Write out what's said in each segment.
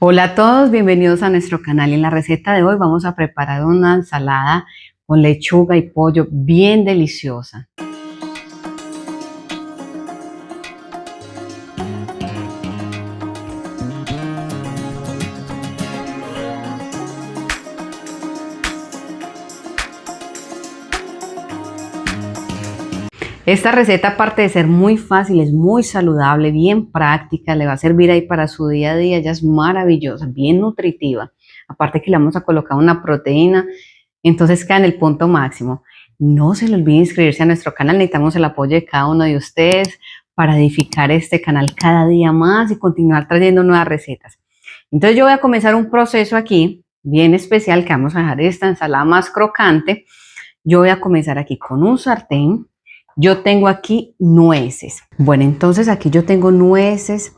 Hola a todos, bienvenidos a nuestro canal. En la receta de hoy vamos a preparar una ensalada con lechuga y pollo bien deliciosa. Esta receta, aparte de ser muy fácil, es muy saludable, bien práctica, le va a servir ahí para su día a día. Ella es maravillosa, bien nutritiva. Aparte que le vamos a colocar una proteína, entonces queda en el punto máximo. No se le olvide inscribirse a nuestro canal, necesitamos el apoyo de cada uno de ustedes para edificar este canal cada día más y continuar trayendo nuevas recetas. Entonces yo voy a comenzar un proceso aquí bien especial que vamos a dejar esta ensalada más crocante. Yo voy a comenzar aquí con un sartén. Yo tengo aquí nueces. Bueno, entonces aquí yo tengo nueces.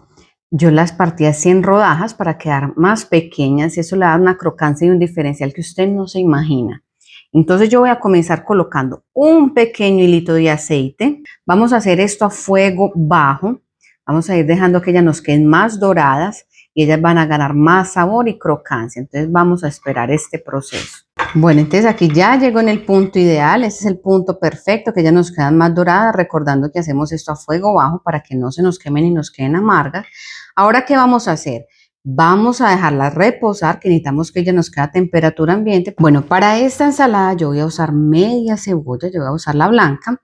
Yo las partí así en rodajas para quedar más pequeñas y eso le da una crocancia y un diferencial que usted no se imagina. Entonces yo voy a comenzar colocando un pequeño hilito de aceite. Vamos a hacer esto a fuego bajo. Vamos a ir dejando que ellas nos queden más doradas y ellas van a ganar más sabor y crocancia. Entonces vamos a esperar este proceso. Bueno, entonces aquí ya llegó en el punto ideal, este es el punto perfecto, que ya nos quedan más doradas, recordando que hacemos esto a fuego bajo para que no se nos quemen y nos queden amargas. Ahora, ¿qué vamos a hacer? Vamos a dejarla reposar, que necesitamos que ella nos quede a temperatura ambiente. Bueno, para esta ensalada yo voy a usar media cebolla, yo voy a usar la blanca,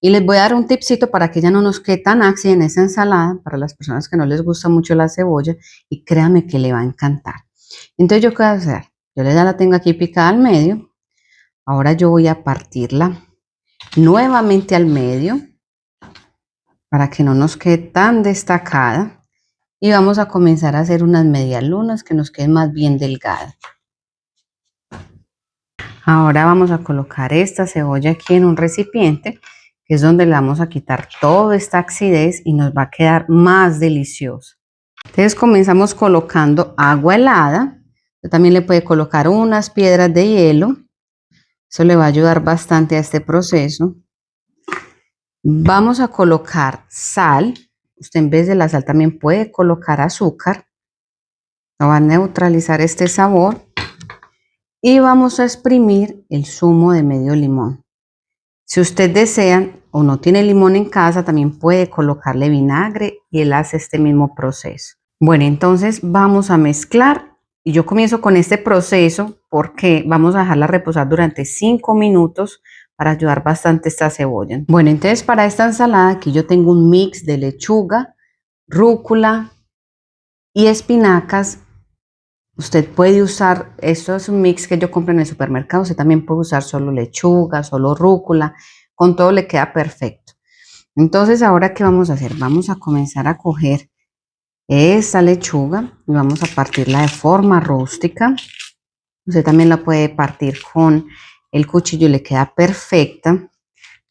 y les voy a dar un tipcito para que ella no nos quede tan ácida en esa ensalada, para las personas que no les gusta mucho la cebolla, y créanme que le va a encantar. Entonces, ¿yo qué voy a hacer? Yo ya la tengo aquí picada al medio. Ahora yo voy a partirla nuevamente al medio para que no nos quede tan destacada. Y vamos a comenzar a hacer unas medialunas que nos queden más bien delgadas. Ahora vamos a colocar esta cebolla aquí en un recipiente, que es donde le vamos a quitar toda esta acidez y nos va a quedar más delicioso. Entonces comenzamos colocando agua helada. También le puede colocar unas piedras de hielo. Eso le va a ayudar bastante a este proceso. Vamos a colocar sal. Usted en vez de la sal también puede colocar azúcar. Va a neutralizar este sabor. Y vamos a exprimir el zumo de medio limón. Si usted desea o no tiene limón en casa, también puede colocarle vinagre y él hace este mismo proceso. Bueno, entonces vamos a mezclar. Y yo comienzo con este proceso porque vamos a dejarla reposar durante 5 minutos para ayudar bastante esta cebolla. Bueno, entonces para esta ensalada aquí yo tengo un mix de lechuga, rúcula y espinacas. Usted puede usar, esto es un mix que yo compro en el supermercado, usted también puede usar solo lechuga, solo rúcula, con todo le queda perfecto. Entonces, ahora, ¿qué vamos a hacer? Vamos a comenzar a coger esta lechuga y vamos a partirla de forma rústica. Usted también la puede partir con el cuchillo y le queda perfecta.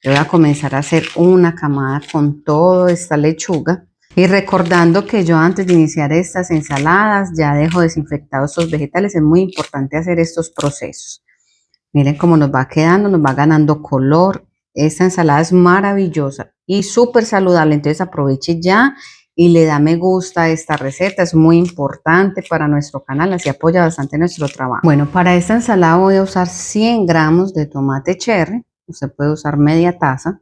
Yo voy a comenzar a hacer una camada con toda esta lechuga. Y recordando que yo antes de iniciar estas ensaladas ya dejo desinfectados estos vegetales, es muy importante hacer estos procesos. Miren cómo nos va quedando, nos va ganando color. Esta ensalada es maravillosa y súper saludable, entonces aproveche ya y le da me gusta a esta receta, es muy importante para nuestro canal, así apoya bastante nuestro trabajo. Bueno, para esta ensalada voy a usar 100 gramos de tomate cherry, usted puede usar media taza.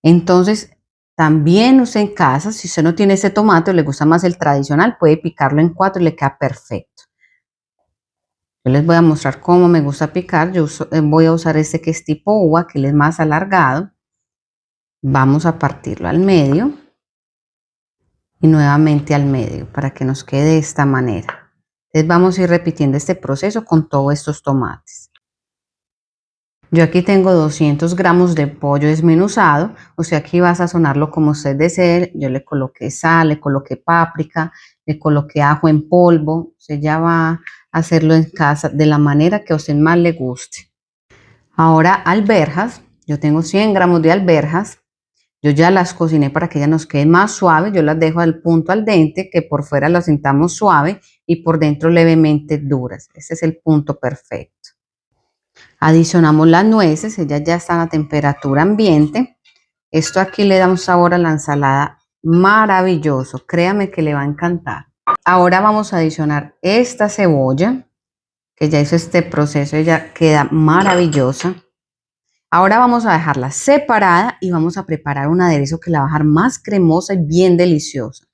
Entonces, también usted en casa, si usted no tiene ese tomate o le gusta más el tradicional, puede picarlo en 4 y le queda perfecto. Yo les voy a mostrar cómo me gusta picar. Voy a usar este que es tipo uva, que él es más alargado. Vamos a partirlo al medio y nuevamente al medio para que nos quede de esta manera. Entonces vamos a ir repitiendo este proceso con todos estos tomates. Yo aquí tengo 200 gramos de pollo desmenuzado. Usted aquí va a sazonarlo como usted desee. Yo le coloqué sal, le coloqué páprica, le coloqué ajo en polvo. Usted ya va a hacerlo en casa de la manera que a usted más le guste. Ahora alberjas. Yo tengo 100 gramos de alberjas. Yo ya las cociné para que ellas nos queden más suaves. Yo las dejo al punto al dente, que por fuera las sentamos suave y por dentro levemente duras. Ese es el punto perfecto. Adicionamos las nueces, ellas ya están a temperatura ambiente. Esto aquí le da un sabor a la ensalada maravilloso, créame que le va a encantar. Ahora vamos a adicionar esta cebolla, que ya hizo este proceso, ella queda maravillosa. Ahora vamos a dejarla separada y vamos a preparar un aderezo que la va a dejar más cremosa y bien deliciosa.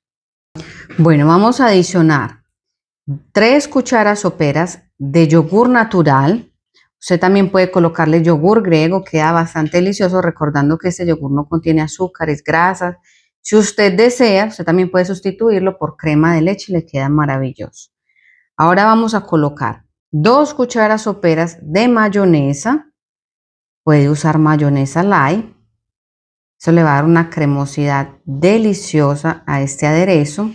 Bueno, vamos a adicionar 3 cucharas soperas de yogur natural. Usted también puede colocarle yogur griego, queda bastante delicioso, recordando que este yogur no contiene azúcares, grasas. Si usted desea, usted también puede sustituirlo por crema de leche y le queda maravilloso. Ahora vamos a colocar 2 cucharas soperas de mayonesa. Puede usar mayonesa light. Eso le va a dar una cremosidad deliciosa a este aderezo.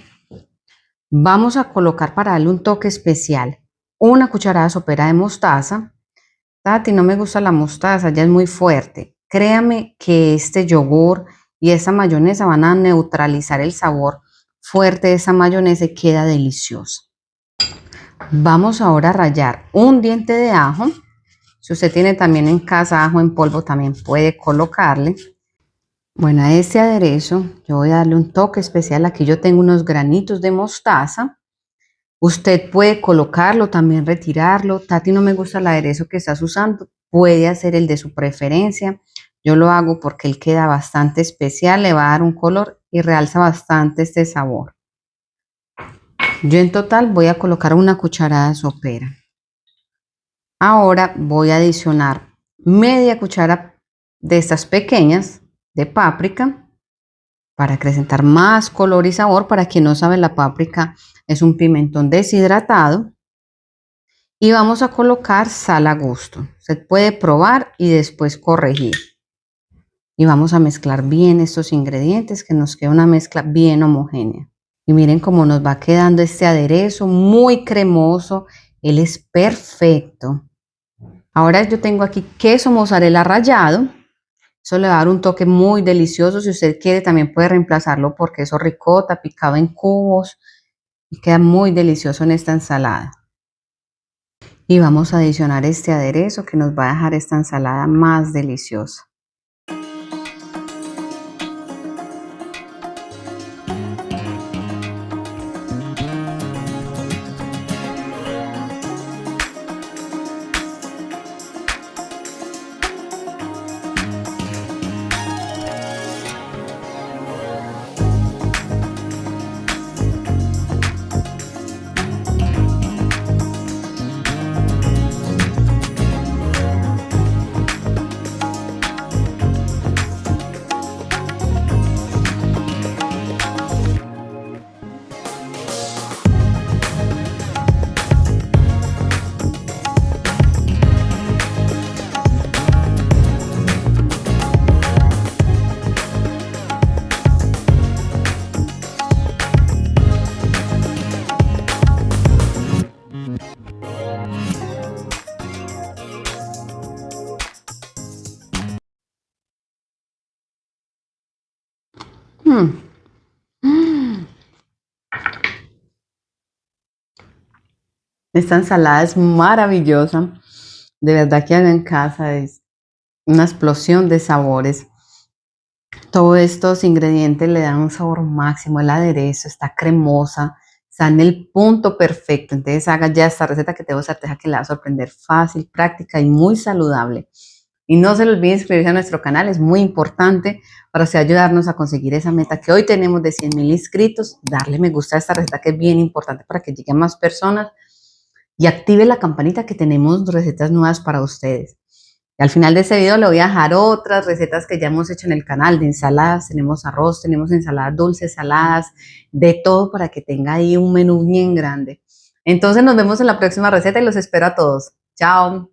Vamos a colocar para darle un toque especial 1 cucharada sopera de mostaza. Tati, no me gusta la mostaza, ya es muy fuerte. Créame que este yogur y esa mayonesa van a neutralizar el sabor fuerte de esa mayonesa y queda deliciosa. Vamos ahora a rallar un diente de ajo. Si usted tiene también en casa ajo en polvo, también puede colocarle. Bueno, a este aderezo yo voy a darle un toque especial. Aquí yo tengo unos granitos de mostaza. Usted puede colocarlo, también retirarlo. Tati, no me gusta el aderezo que estás usando. Puede hacer el de su preferencia. Yo lo hago porque él queda bastante especial, le va a dar un color y realza bastante este sabor. Yo en total voy a colocar 1 cucharada sopera. Ahora voy a adicionar media cuchara de estas pequeñas de páprica para acrecentar más color y sabor. Para quien no sabe, la páprica es un pimentón deshidratado. Y vamos a colocar sal a gusto. Usted puede probar y después corregir. Y vamos a mezclar bien estos ingredientes, que nos quede una mezcla bien homogénea. Y miren cómo nos va quedando este aderezo, muy cremoso. Él es perfecto. Ahora yo tengo aquí queso mozzarella rallado. Eso le va a dar un toque muy delicioso. Si usted quiere, también puede reemplazarlo por queso ricota picado en cubos. Y queda muy delicioso en esta ensalada. Y vamos a adicionar este aderezo que nos va a dejar esta ensalada más deliciosa. Esta ensalada es maravillosa. De verdad que haga en casa es una explosión de sabores. Todos estos ingredientes le dan un sabor máximo. El aderezo está cremosa, está en el punto perfecto. Entonces haga ya esta receta que te voy a certeza que le va a sorprender, fácil, práctica y muy saludable. Y no se le olvide inscribirse a nuestro canal, es muy importante para así ayudarnos a conseguir esa meta que hoy tenemos de 100,000 inscritos. Darle me gusta a esta receta que es bien importante para que lleguen más personas y active la campanita que tenemos recetas nuevas para ustedes. Y al final de este video le voy a dejar otras recetas que ya hemos hecho en el canal de ensaladas. Tenemos arroz, tenemos ensaladas dulces, saladas, de todo para que tenga ahí un menú bien grande. Entonces nos vemos en la próxima receta y los espero a todos. Chao.